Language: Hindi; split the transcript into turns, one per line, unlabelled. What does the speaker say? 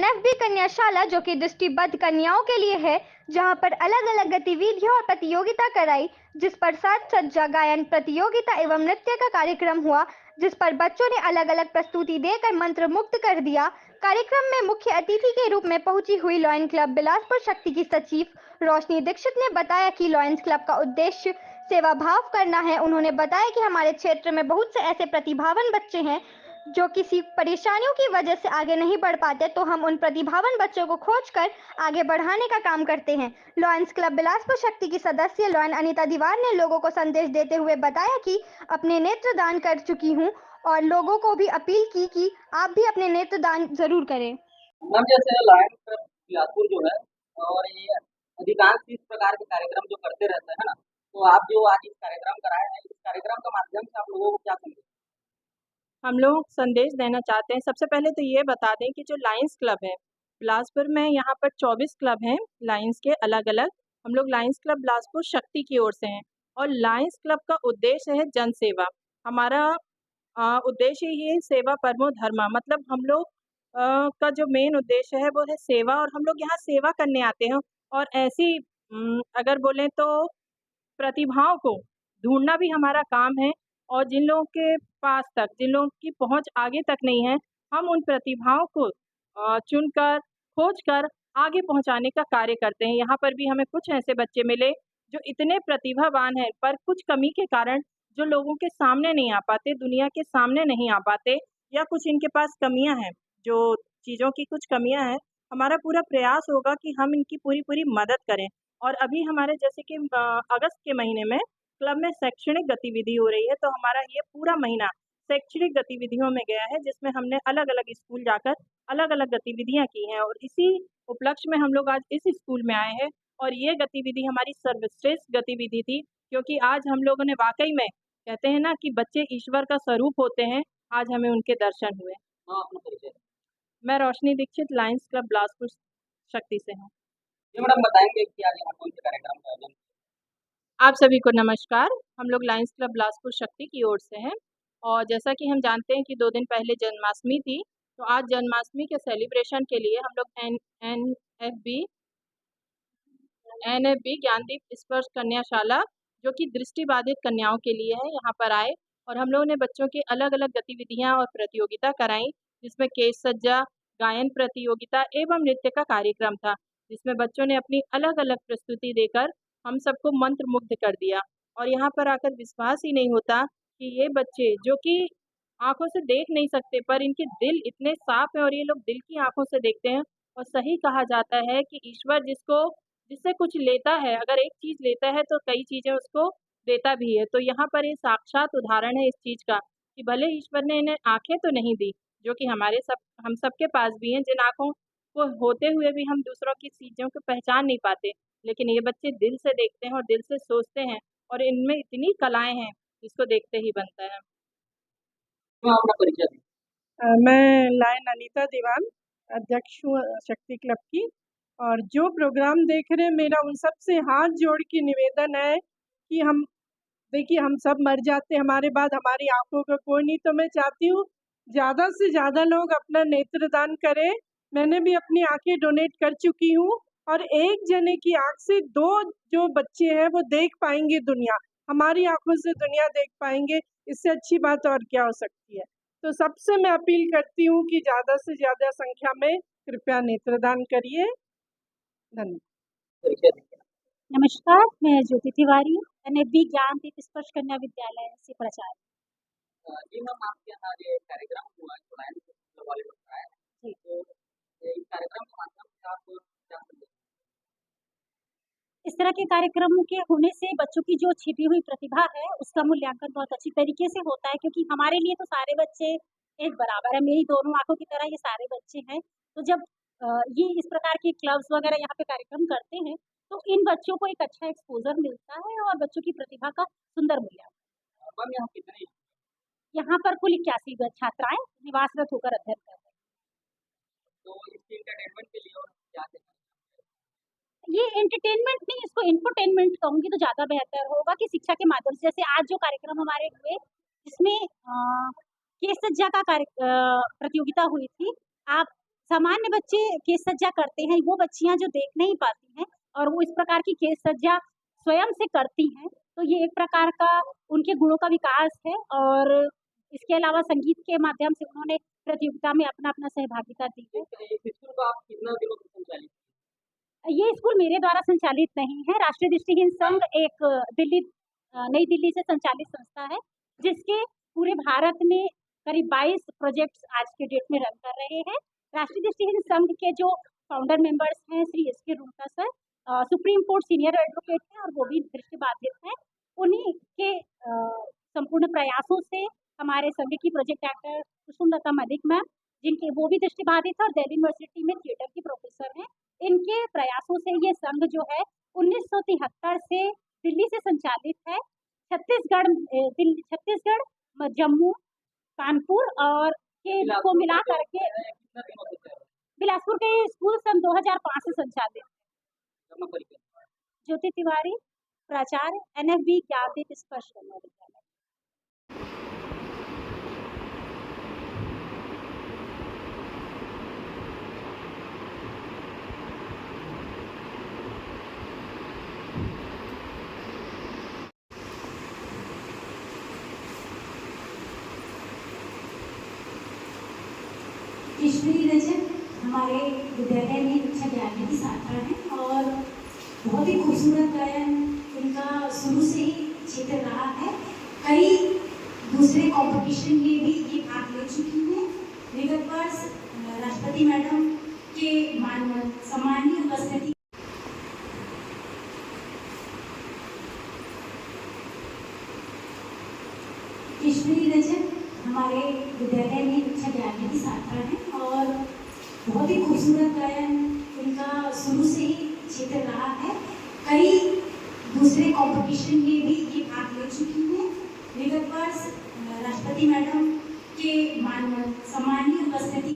एनएफबी कन्याशाला जो कि दृष्टिबद्ध कन्याओं के लिए है, जहां पर अलग अलग गतिविधियों और प्रतियोगिता कराई, जिस पर साज सज्जा, गायन प्रतियोगिता एवं नृत्य का कार्यक्रम हुआ, जिस पर बच्चों ने अलग अलग प्रस्तुति देकर मंत्र मुग्ध कर दिया। कार्यक्रम में मुख्य अतिथि के रूप में पहुंची हुई लॉयन क्लब बिलासपुर शक्ति की सचिव रोशनी दीक्षित ने बताया कि लॉयंस क्लब का उद्देश्य सेवा भाव करना है। उन्होंने बताया कि हमारे क्षेत्र में बहुत से ऐसे प्रतिभावान बच्चे हैं जो किसी परेशानियों की वजह से आगे नहीं बढ़ पाते, तो हम उन प्रतिभावान बच्चों को खोजकर आगे बढ़ाने का काम करते हैं। लॉयंस क्लब बिलासपुर शक्ति की सदस्य लॉयन अनीता दीवार ने लोगों को संदेश देते हुए बताया कि अपने नेत्र दान कर चुकी हूं और लोगों को भी अपील की कि आप भी अपने नेत्र दान जरूर करें।
मैम, जैसे लॉयंस क्लब बिलासपुर जो है और ये अधिकांश इस प्रकार के कार्यक्रम जो करते रहते हैं ना, तो आप जो आज इस कार्यक्रम कराए हैं, इस कार्यक्रम के माध्यम से आप लोगों को क्या संदेश?
हम लोग संदेश देना चाहते हैं। सबसे पहले तो ये बता दें कि जो लायंस क्लब है बिलासपुर में, यहाँ पर 24 क्लब हैं लायंस के अलग अलग। हम लोग लायंस क्लब बिलासपुर शक्ति की ओर से हैं और लायंस क्लब का उद्देश्य है जन सेवा। हमारा उद्देश्य ये सेवा परमो धर्मा, मतलब हम लोग का जो मेन उद्देश्य है वो है सेवा, और हम लोग यहाँ सेवा करने आते हैं। और ऐसी अगर बोलें तो प्रतिभाओं को ढूंढना भी हमारा काम है, और जिन लोगों के पास तक, जिन लोगों की पहुंच आगे तक नहीं है, हम उन प्रतिभाओं को चुनकर, खोजकर आगे पहुंचाने का कार्य करते हैं। यहाँ पर भी हमें कुछ ऐसे बच्चे मिले जो इतने प्रतिभावान हैं, पर कुछ कमी के कारण जो लोगों के सामने नहीं आ पाते, दुनिया के सामने नहीं आ पाते, या कुछ इनके पास कमियां हैं, जो चीज़ों की कुछ कमियां हैं। हमारा पूरा प्रयास होगा कि हम इनकी पूरी पूरी मदद करें। और अभी हमारे जैसे कि अगस्त के महीने में क्लब में शैक्षणिक गतिविधि हो रही है, तो हमारा ये पूरा महीना शैक्षणिक गतिविधियों में गया है, जिसमें हमने अलग अलग स्कूल जाकर अलग अलग गतिविधियां की हैं। और इसी उपलक्ष्य में हम लोग आज इस स्कूल में आए हैं, और ये गतिविधि हमारी सर्वश्रेष्ठ गतिविधि थी, क्योंकि आज हम लोगों ने वाकई में, कहते हैं ना कि बच्चे ईश्वर का स्वरूप होते हैं, आज हमें उनके दर्शन हुए।
हाँ, अपना परिचय।
मैं रोशनी दीक्षित लायंस क्लब बिलासपुर शक्ति से हूँ।
जी मैडम, बताएंगे कि आज यहाँ कौन से कार्यक्रम का आयोजन?
आप सभी को नमस्कार। हम लोग लायंस क्लब बिलासपुर शक्ति की ओर से हैं, और जैसा कि हम जानते हैं कि 2 दिन पहले जन्माष्टमी थी, तो आज जन्माष्टमी के सेलिब्रेशन के लिए हम लोग एनएफबी ज्ञानदीप स्पर्श कन्याशाला, जो कि दृष्टिबाधित कन्याओं के लिए है, यहाँ पर आए, और हम लोगों ने बच्चों की अलग अलग गतिविधियाँ और प्रतियोगिता कराई, जिसमें केस सज्जा, गायन प्रतियोगिता एवं नृत्य का कार्यक्रम था, जिसमें बच्चों ने अपनी अलग अलग प्रस्तुति देकर हम सबको मंत्रमुग्ध कर दिया। और यहाँ पर आकर विश्वास ही नहीं होता कि ये बच्चे, जो कि आंखों से देख नहीं सकते, पर इनके दिल इतने साफ हैं, और ये लोग दिल की आंखों से देखते हैं। और सही कहा जाता है कि ईश्वर जिससे कुछ लेता है, अगर एक चीज़ लेता है तो कई चीज़ें उसको देता भी है। तो यहाँ पर ये साक्षात उदाहरण है इस चीज़ का, कि भले ईश्वर ने इन्हें आंखें तो नहीं दी, जो कि हम सबके पास भी हैं, जिन आंखों को होते हुए भी हम दूसरों की चीज़ों को पहचान नहीं पाते, लेकिन ये बच्चे दिल से देखते हैं और दिल से सोचते हैं, और इनमें इतनी कलाएं हैं, जिसको देखते ही बनता है।
हाँ, अपना परिचय दें।
मैं लायन अनीता दीवान, अध्यक्ष हूँ शक्ति क्लब की। और जो प्रोग्राम देख रहे हैं, मेरा उन सब से हाथ जोड़ के निवेदन है कि हम देखिए, हम सब मर जाते, हमारे बाद हमारी आंखों का कोई नहीं, तो मैं चाहती हूँ ज़्यादा से ज़्यादा लोग अपना नेत्रदान करें। मैंने भी अपनी आंखें डोनेट कर चुकी हूँ, और एक जने की आंख से 2 जो बच्चे हैं वो देख पाएंगे दुनिया, हमारी आंखों से दुनिया देख पाएंगे। इससे अच्छी बात और क्या हो सकती है। तो सबसे मैं अपील करती हूँ कि ज़्यादा से ज़्यादा संख्या में कृपया नेत्रदान करिए। धन्यवाद।
परिचय दें।
नमस्कार, मैं ज्योति तिवारी, एनएफबी ज्ञानदीप स्पर्श कन्या विद्यालय से प्राचार्य।
जी मैम, आपके यहाँ ये कार्यक्रम हुआ है, लॉयंस क्लब वाले लोग कराए हैं,
जी।
तो इस कार्यक्रम के माध्यम से आप क्या संदेश?
इस तरह के कार्यक्रमों के होने से बच्चों की जो छिपी हुई प्रतिभा है, उसका मूल्यांकन बहुत अच्छी तरीके से होता है, क्योंकि हमारे लिए तो सारे बच्चे एक बराबर है। मेरी दोनों आंखों की तरह ये सारे बच्चे हैं। तो जब ये इस प्रकार के क्लब्स वगैरह यहाँ पे कार्यक्रम करते हैं, तो इन बच्चों को एक अच्छा एक्सपोजर मिलता है और बच्चों की प्रतिभा का सुंदर मूल्यांकन।
मैम, यहाँ कितने?
यहाँ पर कुल 81 छात्राएं निवासरत होकर अध्ययन कर रहे हैं।
तो इसके एंटरटेनमेंट के लिए और क्या कहना
ये एंटरटेनमेंट नहीं, इसको इंफोटेनमेंट कहूंगी तो ज्यादा बेहतर होगा, कि शिक्षा के माध्यम से, जैसे आज जो कार्यक्रम हमारे हुए, जिसमें केस सज्जा का प्रतियोगिता हुई थी। आप सामान्य बच्चे केस सज्जा करते हैं, वो बच्चियां जो देख नहीं पाती हैं और वो इस प्रकार की केस सज्जा स्वयं से करती हैं, तो ये एक प्रकार का उनके गुणों का विकास है। और इसके अलावा संगीत के माध्यम से उन्होंने प्रतियोगिता में अपना अपना सहभागिता दी है।
इस स्कूल को आप कितना दिनों से संचालित?
ये स्कूल मेरे द्वारा संचालित नहीं है। राष्ट्रीय दृष्टिहीन संघ एक नई दिल्ली से संचालित संस्था है, जिसके पूरे भारत में करीब 22 प्रोजेक्ट्स आज के डेट में रन कर रहे हैं। राष्ट्रीय दृष्टिहीन संघ के जो फाउंडर मेंबर्स हैं श्री एस के Rungta sir, supreme court senior advocate हैं और वो भी दृष्टिबाधित हैं। उन्हीं के संपूर्ण प्रयासों से हमारे संघ की project director Kusumlata Malik ma'am, जिनके वो भी दृष्टिबाधित है और दिल्ली यूनिवर्सिटी में थिएटर की प्रोफेसर हैं, इनके प्रयासों से ये संघ जो है 1973 से दिल्ली से संचालित है। छत्तीसगढ़, जम्मू, कानपुर और के को मिला करके बिलासपुर के स्कूल सन 2005 से संचालित है। ज्योति तिवारी, प्राचार्य, NFB ज्ञानदीप स्पर्श कन्या विद्यालय।
कृष्णरी रजक हमारे विद्यालय में कक्षा 11वीं की छात्रा हैं और बहुत ही खूबसूरत गायन इनका शुरू से ही क्षेत्र रहा है। कई दूसरे कंपटीशन में भी ये भाग ले चुकी हैं। विगत वर्ष राष्ट्रपति मैडम के सम्मानीय उपस्थिति कृष्णरी रजक हमारे विद्यालय में कक्षा 11वीं की छात्रा हैं और बहुत ही खूबसूरत गायन इनका शुरू से ही क्षेत्र रहा है। कई दूसरे कंपटीशन में भी ये भाग ले चुकी हैं। विगत वर्ष राष्ट्रपति मैडम के सम्मानीय उपस्थिति